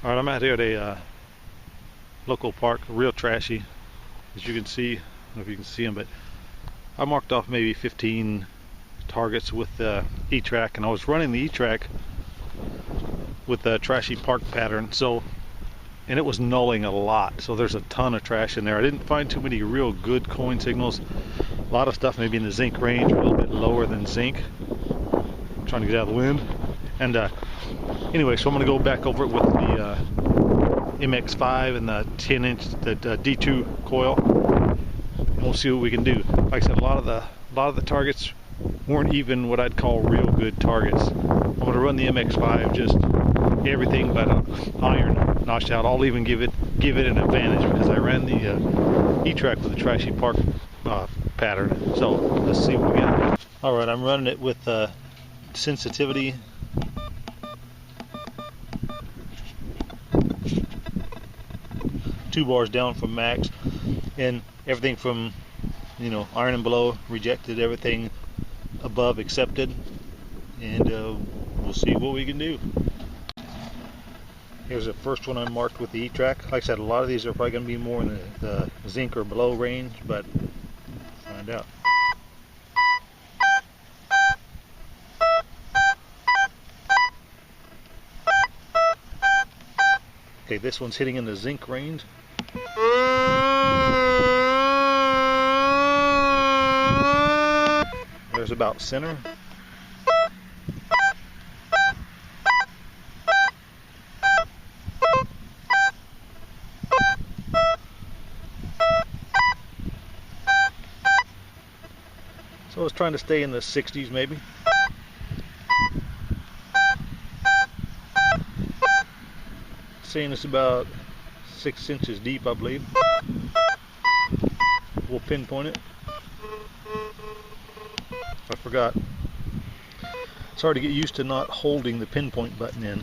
Alright, I'm out here at a local park, real trashy, as you can see. I don't know if you can see them, but I marked off maybe 15 targets with the E-track, and I was running the E-track with the trashy park pattern, and it was nulling a lot, so there's a ton of trash in there. I didn't find too many real good coin signals. A lot of stuff maybe in the zinc range, or a little bit lower than zinc. I'm trying to get out of the wind. And anyway, so I'm going to go back over it with the MX5 and the 10-inch D2 coil, and we'll see what we can do. Like I said, a lot of the targets weren't even what I'd call real good targets. I'm going to run the MX5, just everything but iron notched out. I'll even give it an advantage because I ran the E-track with the trashy park pattern. So let's see what we get. All right, I'm running it with sensitivity. Two bars down from max, and everything from iron and below rejected, everything above accepted, and we'll see what we can do. Here's the first one I marked with the E-track. Like I said, a lot of these are probably going to be more in the zinc or below range, but we'll find out. Okay, this one's hitting in the zinc range. There's about center. So I was trying to stay in the 60s maybe. Saying it's about 6 inches deep, I believe. We'll pinpoint it. I forgot. It's hard to get used to not holding the pinpoint button in.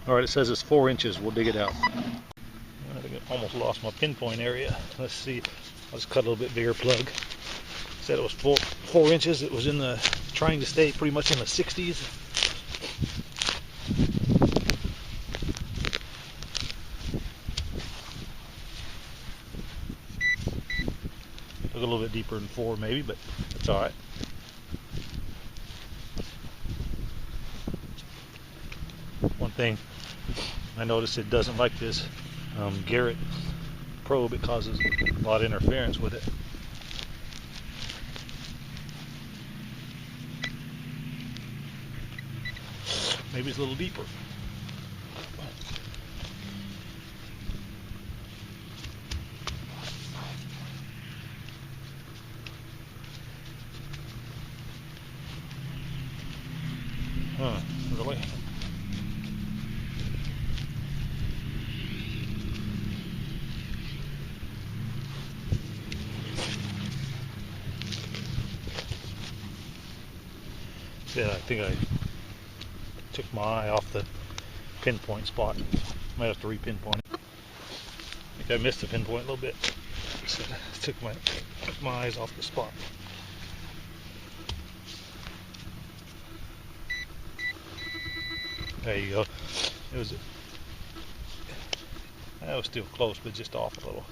Alright, it says it's 4 inches. We'll dig it out. I think I almost lost my pinpoint area. Let's see. I'll just cut a little bit bigger plug. Said it was 4 inches. It was trying to stay pretty much in the 60s. Took a little bit deeper than 4 maybe, but it's alright. One thing I noticed, it doesn't like this Garrett probe. It causes a lot of interference with it. Maybe it's a little deeper. Huh, really? Yeah, I think I took my eye off the pinpoint spot. Might have to re-pinpoint it. I think I missed the pinpoint a little bit. So I took my eyes off the spot. There you go. That was still close, but just off a little.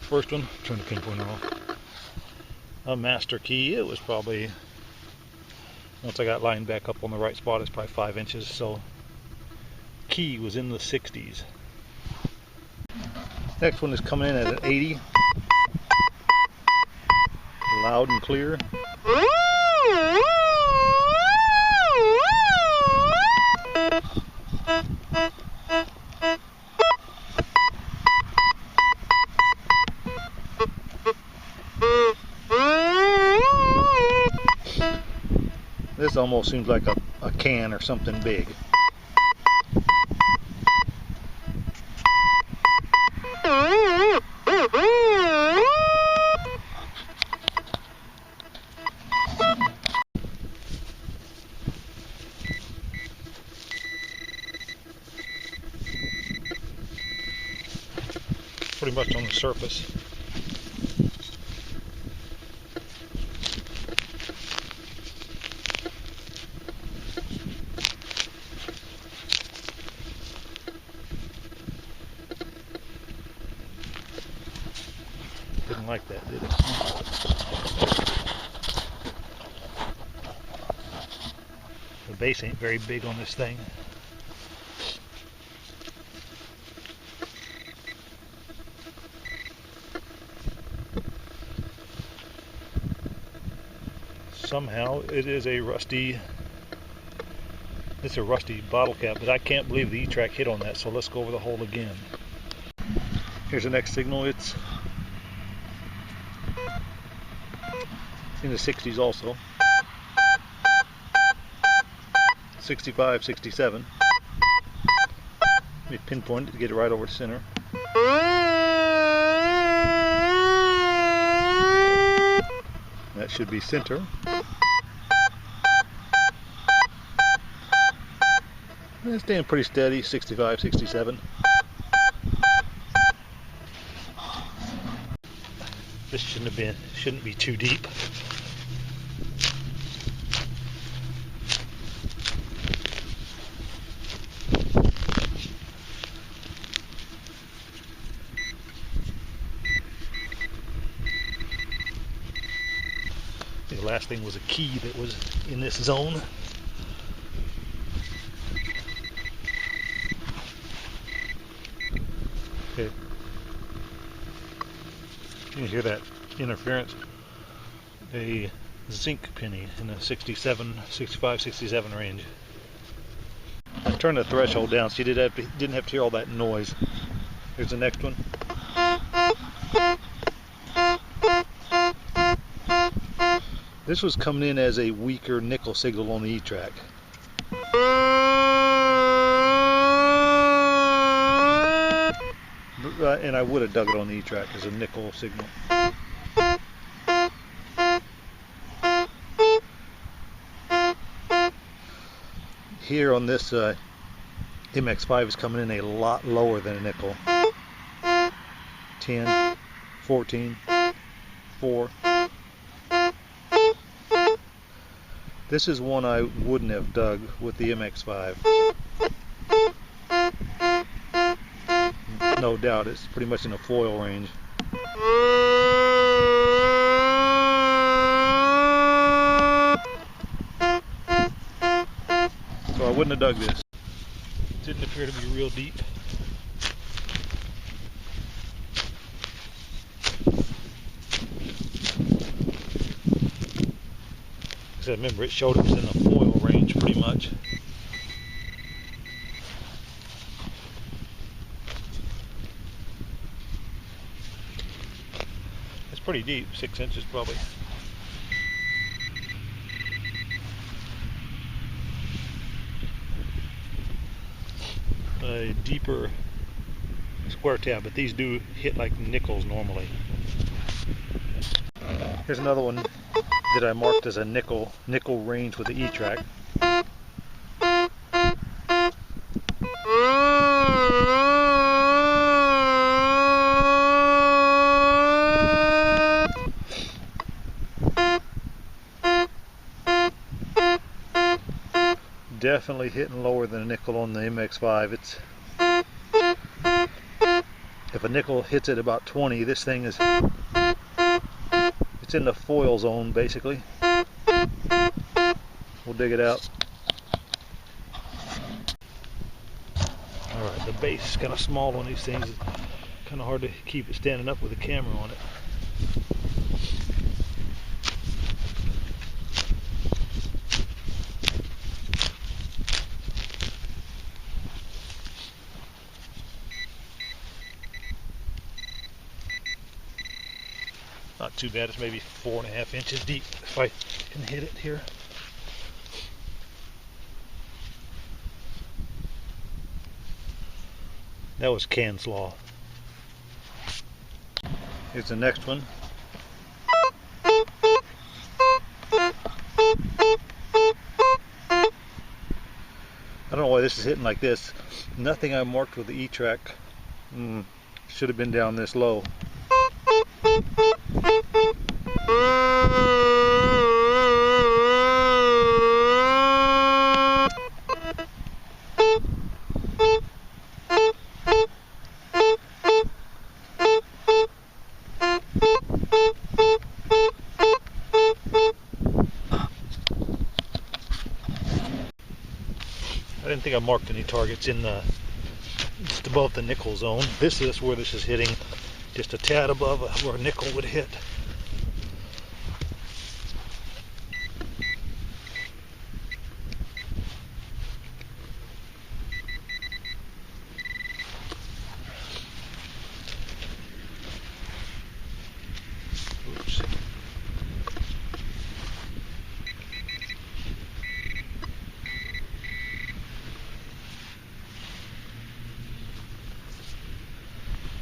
First one, turn the pinpointer off. A master key. It was probably, once I got lined back up on the right spot, it's probably 5 inches. So key was in the 60s. Next one is coming in at an 80. Loud and clear. This almost seems like a can or something big. pretty much on the surface. Didn't like that, did it? The base ain't very big on this thing. Somehow it is a rusty, it's a rusty bottle cap, but I can't believe the E-track hit on that, so let's go over the hole again. Here's the next signal. It's in the 60s also. 65, 67. Let me pinpoint it to get it right over the center. That should be center. It's staying pretty steady, 65, 67. This shouldn't be too deep. The last thing was a key that was in this zone. Okay. You can hear that interference. A zinc penny in the 67, 65, 67 range. I turned the threshold down so you didn't have to hear all that noise. Here's the next one. This was coming in as a weaker nickel signal on the E-track. And I would have dug it on the E-track as a nickel signal. Here on this MX5 is coming in a lot lower than a nickel. 10, 14, 4. This is one I wouldn't have dug with the MX5. No doubt, it's pretty much in the foil range. So I wouldn't have dug this. Didn't appear to be real deep. Because remember, it showed it was in the foil range pretty much. It's pretty deep, 6 inches probably. A deeper square tab, but these do hit like nickels normally. Here's another one that I marked as a nickel range with the E-track. Definitely hitting lower than a nickel on the MX5. If a nickel hits at about 20, this thing is in the foil zone basically. We'll dig it out. Alright, the base is kind of small on these things. It's kind of hard to keep it standing up with a camera on it. Not too bad, it's maybe 4.5 inches deep if I can hit it here. That was can slaw. Here's the next one. I don't know why this is hitting like this. Nothing I marked with the E-track Should have been down this low. I didn't think I marked any targets in the just above the nickel zone. This is where this is hitting, just a tad above where nickel would hit. Oops.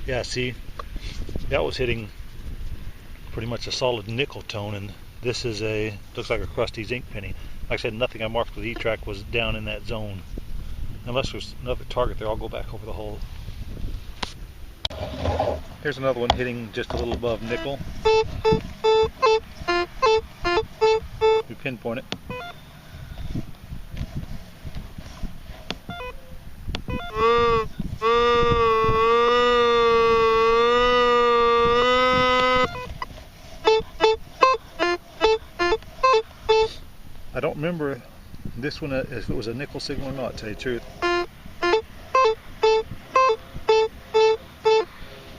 Yeah, see, that was hitting pretty much a solid nickel tone, and this is looks like a crusty zinc penny. Like I said, nothing I marked with E-track was down in that zone. Unless there's another target there, I'll go back over the hole. Here's another one hitting just a little above nickel. We pinpoint it. I don't remember this one if it was a nickel signal or not, to tell you the truth.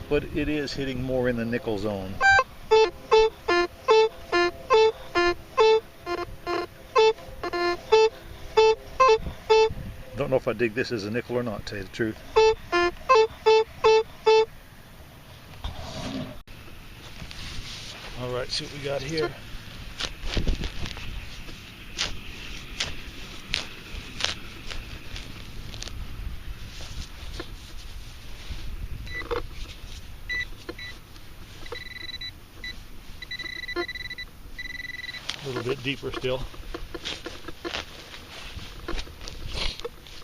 But it is hitting more in the nickel zone. Don't know if I dig this as a nickel or not, to tell you the truth. Alright, see what we got here. A little bit deeper still. I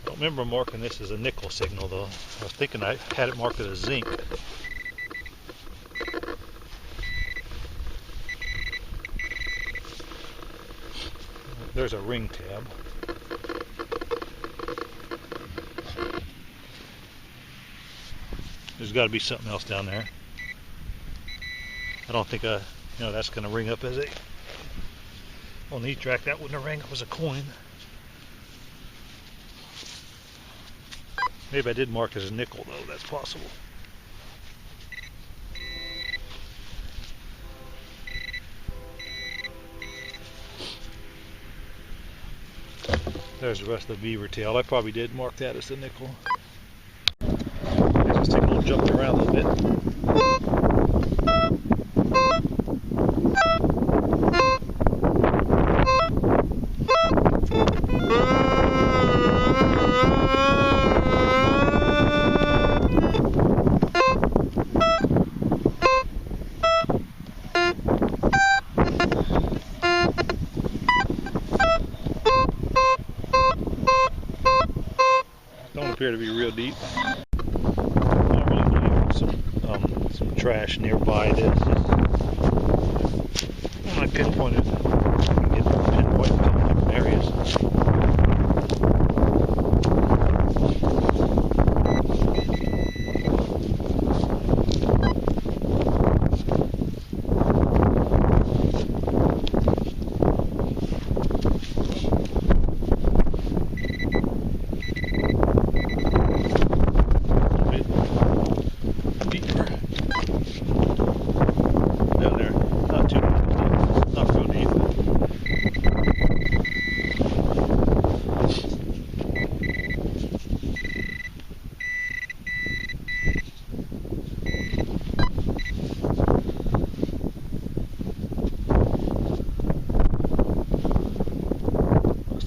don't remember marking this as a nickel signal though. I was thinking I had it marked as zinc. There's a ring tab. There's got to be something else down there. I don't think that's going to ring up as a on the E-track. That wouldn't have rang up as a coin. Maybe I did mark as a nickel though. That's possible. There's the rest of the beaver tail. I probably did mark that as a nickel. There's a signal jumping around a little bit. Don't appear to be real deep. Not really deep. Some trash nearby. When I pinpoint it, I can get pinpoint in a couple different areas.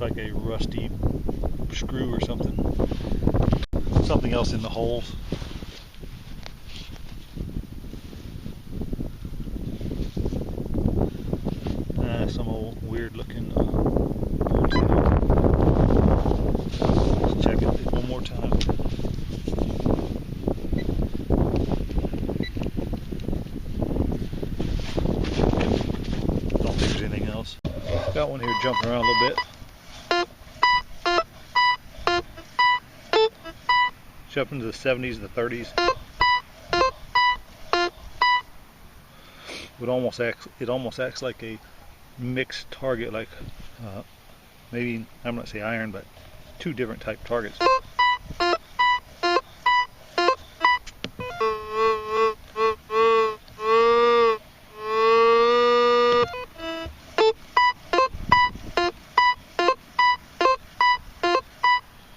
Like a rusty screw or something. Something else in the holes. Some old weird looking Let's check it one more time. one here jumping around a little bit. Jumping to the 70s, the 30s. It almost acts like a mixed target, like maybe, I'm not say iron, but two different type targets.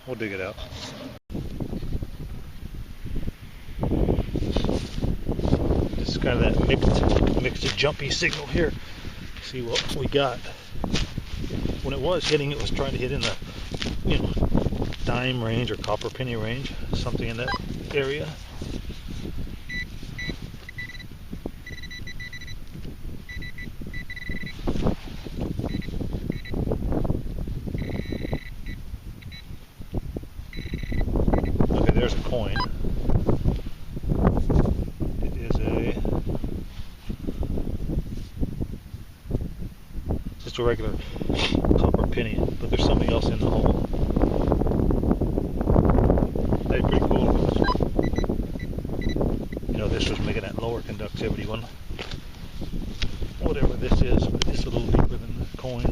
We'll dig it out. This is kind of that mixed jumpy signal here. See what we got. When it was hitting, it was trying to hit in the, you know, dime range or copper penny range, something in that area. Okay, there's a coin. It is just a regular copper penny, but there's something else in the hole. That'd be pretty cool. You know, this was making that lower conductivity one. Whatever this is, but it's a little deeper than the coin.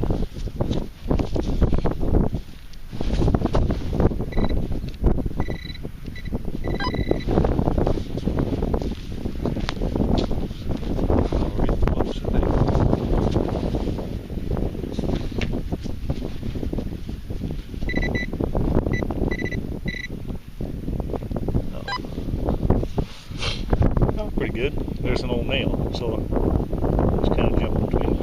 Pretty good. There's an old nail, so it's kind of jumping between